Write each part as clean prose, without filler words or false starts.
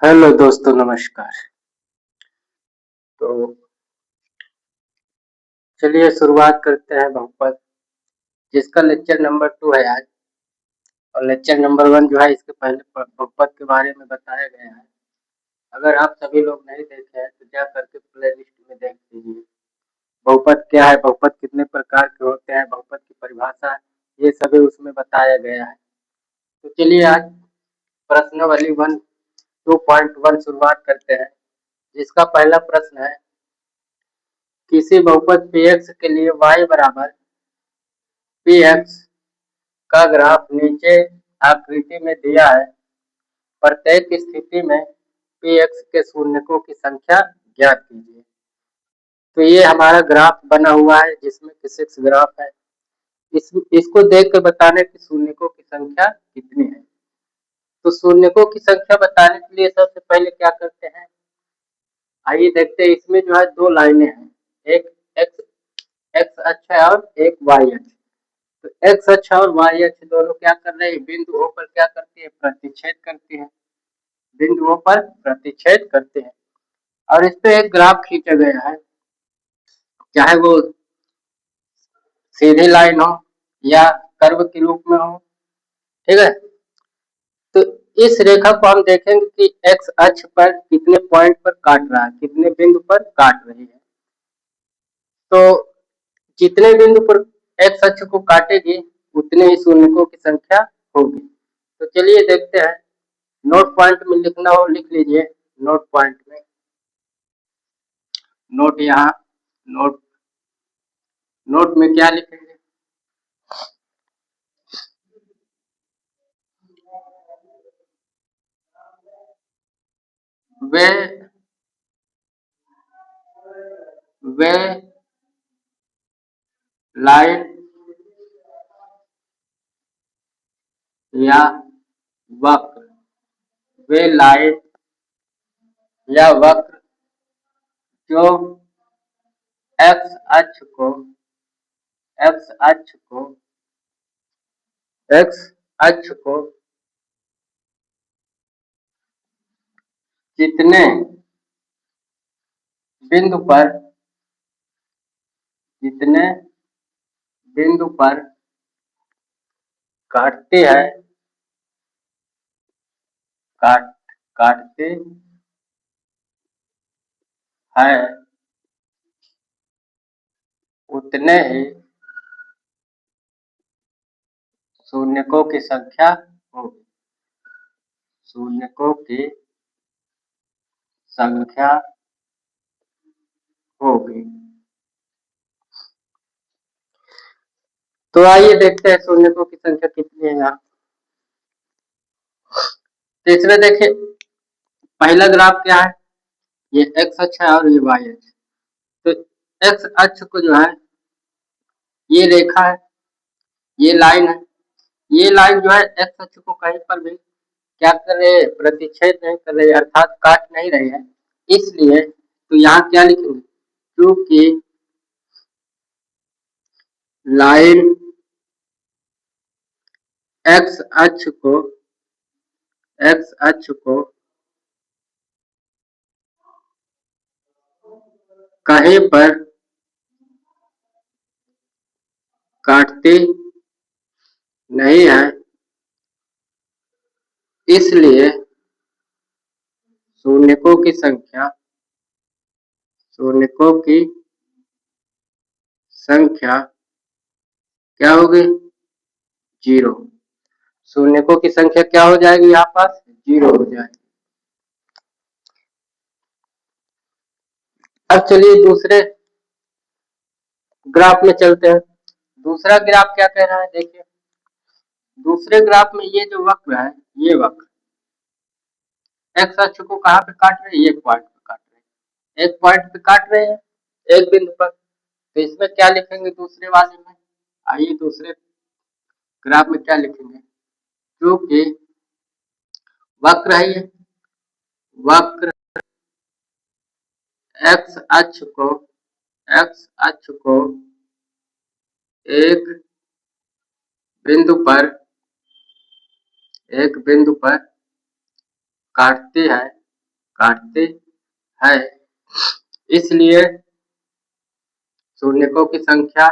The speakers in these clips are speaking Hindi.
हेलो दोस्तों, नमस्कार। तो चलिए शुरुआत करते हैं बहुपद, जिसका लेक्चर नंबर 2 है आज। और लेक्चर नंबर 1 जो है इसके पहले बहुपद के बारे में बताया गया है। अगर आप सभी लोग नहीं देखे हैं तो जा करके प्ले लिस्ट में देख लीजिए। बहुपद क्या है, बहुपद कितने प्रकार के होते हैं, बहुपद की परिभाषा, ये सभी उसमें बताया गया है। तो चलिए आज प्रश्नावली 2.1 शुरुआत करते हैं, जिसका पहला प्रश्न है, किसी बहुपद px के लिए y बराबर px का ग्राफ नीचे आकृति में दिया है। प्रत्येक स्थिति में px के शून्यकों की संख्या ज्ञात कीजिए। तो ये हमारा ग्राफ बना हुआ है, जिसमें फिजिक्स ग्राफ है। इसको देख के बताने की शून्यकों की संख्या कितनी है। तो शून्यकों की संख्या बताने के लिए सबसे पहले क्या करते हैं, आइए देखते हैं। इसमें जो है दो लाइनें हैं, एक एक्स अक्ष है और एक वाई अक्ष। तो एक्स अक्ष और वाई अक्ष दोनों क्या कर रहे हैं, बिंदुओं पर क्या करती है, प्रतिच्छेद करती है। बिंदुओं पर प्रतिच्छेद करते हैं और इस पे एक ग्राफ खींचा गया है, चाहे वो सीधी लाइन हो या कर्व के रूप में हो। ठीक है, तो इस रेखा को हम देखेंगे कि एक्स अक्ष पर कितने पॉइंट पर काट रहा है, कितने बिंदु पर काट रही है। तो जितने बिंदु पर एक्स अक्ष को काटेगी उतने ही शून्यकों की संख्या होगी। तो चलिए देखते हैं। नोट पॉइंट में लिखना हो लिख लीजिए। नोट पॉइंट में, नोट यहाँ, नोट नोट में क्या लिखेंगे, वे वे लाइन या वक्र, वे लाइन या वक्र जो एक्स अक्ष को एक्स अक्ष को एक्स अक्ष को जितने बिंदु पर जितने बिंदु पर काटते हैं काटते हैं उतने ही शून्यकों की संख्या होगी। शून्यकों की संख्या होगी। तो आइए देखते हैं शून्यकों की संख्या कितनी है यहाँ। तो इसमें देखिए पहला ग्राफ क्या है, ये एक्स अक्ष है और ये वाई अक्ष। तो एक्स अक्ष को जो है ये रेखा है, ये लाइन है। ये लाइन जो है एक्स अक्ष को कहीं पर भी क्या कर रहे हैं, प्रतिच्छेद नहीं कर रहे, अर्थात काट नहीं रहे हैं। इसलिए तो यहाँ क्या लिखेंगे, क्योंकि लाइन एक्स अक्ष को कहीं पर काटती नहीं है, इसलिए शून्यकों की संख्या क्या होगी, 0। शून्यकों की संख्या क्या हो जाएगी, यहाँ पास 0 हो जाएगी। अब चलिए दूसरे ग्राफ में चलते हैं। दूसरा ग्राफ क्या कह रहा है, देखिए दूसरे ग्राफ में ये जो वक्र है, ये वक्र एक्स अक्ष को कहाँ पे काट रहे हैं, एक पॉइंट पे काट रहे हैं, एक पॉइंट पे काट रहे हैं, एक बिंदु पर। तो इसमें क्या लिखेंगे दूसरे वाले में, आइए दूसरे ग्राफ में क्या लिखेंगे, क्योंकि वक्र है, ये वक्र एक्स अक्ष को एक बिंदु पर काटती है, काटते हैं, इसलिए शून्यकों की संख्या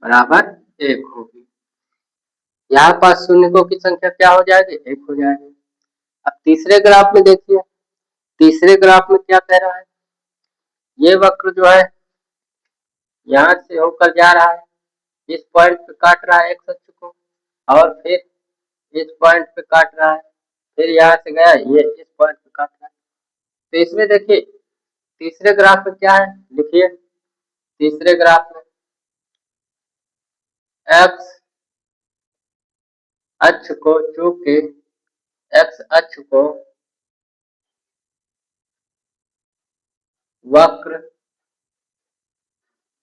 बराबर 1 होगी। यहाँ पास शून्यकों की संख्या क्या हो जाएगी? 1 हो जाएगी। अब तीसरे ग्राफ में देखिए, तीसरे ग्राफ में क्या कह रहा है? ये वक्र जो है यहाँ से होकर जा रहा है, इस पॉइंट पे काट रहा है एक्स अक्ष को, और फिर इस पॉइंट पे काट रहा है, फिर यहाँ से गया ये इस पॉइंट पे काट रहा है। तो इसमें देखिए तीसरे ग्राफ में क्या है, लिखिए तीसरे ग्राफ में एक्स अक्ष को, चूंकि एक्स अक्ष को वक्र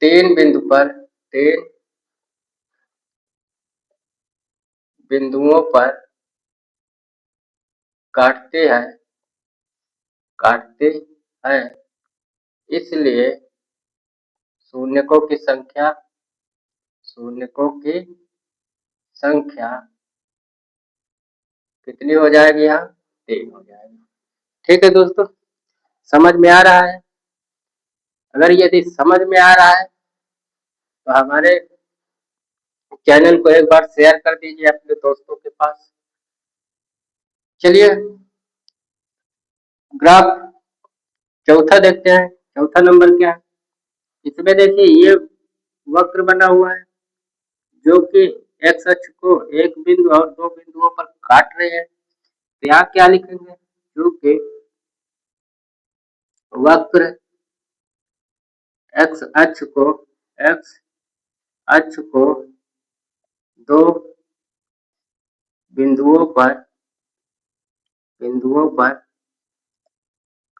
3 बिंदुओं पर काटते हैं, इसलिए शून्यकों की संख्या कितनी हो जाएगी? यहाँ 3 हो जाएगी। ठीक है दोस्तों, समझ में आ रहा है? अगर यदि समझ में आ रहा है तो हमारे चैनल को एक बार शेयर कर दीजिए अपने दोस्तों के पास। चलिए ग्राफ चौथा देखते हैं। चौथा नंबर क्या है? इसमें देखिए ये वक्र बना हुआ है जो कि एक्स अक्ष को एक बिंदु और 2 बिंदुओं पर काट रहे हैं। तो यहाँ क्या लिखेंगे? क्योंकि वक्र एक्स अक्ष को 2 बिंदुओं पर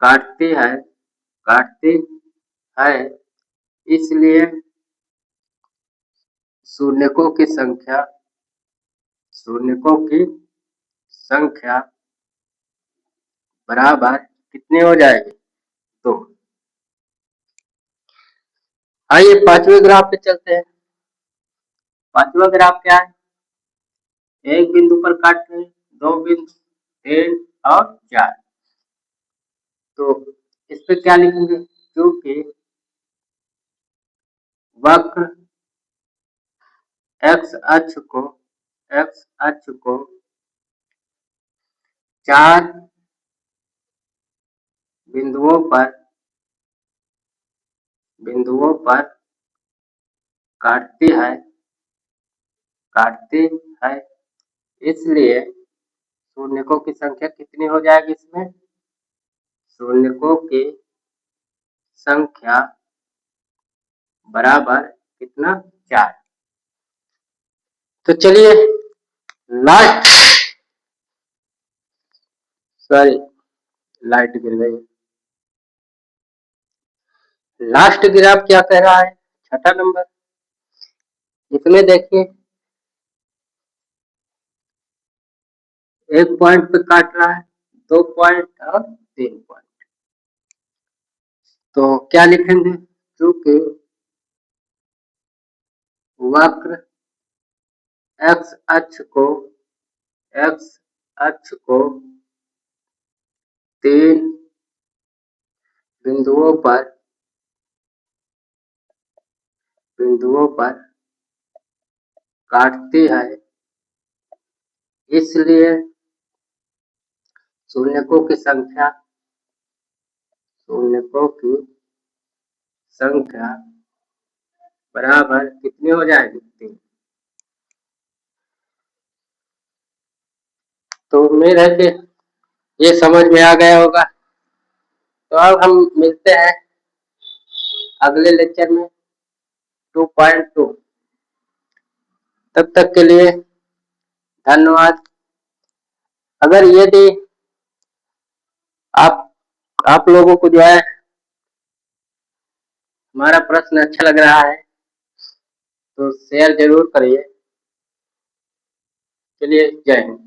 काटते हैं, इसलिए शून्यकों की संख्या बराबर कितने हो जाएगी? 2। आइए पांचवें ग्राफ पे चलते हैं। पांचवा ग्राफ क्या है? एक बिंदु पर काट रहे हैं, 2 बिंदु 3 और 4। तो इस पे क्या लिखेंगे? क्योंकि वक्र एक्स अक्ष को 4 बिंदुओं पर काटते हैं, इसलिए शून्यकों की संख्या कितनी हो जाएगी? इसमें शून्यकों की संख्या बराबर कितना? 4। तो चलिए लाइट गिर गई। लास्ट ग्राफ क्या कह रहा है? छठा नंबर। इसमें देखिए एक पॉइंट पे काट रहा है, 2 पॉइंट और 3 पॉइंट। तो क्या लिखेंगे? क्योंकि वक्र एक्स अक्ष को 3 बिंदुओं पर काटते हैं, इसलिए शून्यकों की संख्या बराबर कितनी हो जाएगी? 3। तो उम्मीद है कि ये समझ में आ गया होगा। तो अब हम मिलते हैं अगले लेक्चर में 2.2। तब तक के लिए धन्यवाद। अगर यदि आप लोगों को जो है हमारा प्रश्न अच्छा लग रहा है तो शेयर जरूर करिए। चलिए जय हिंद।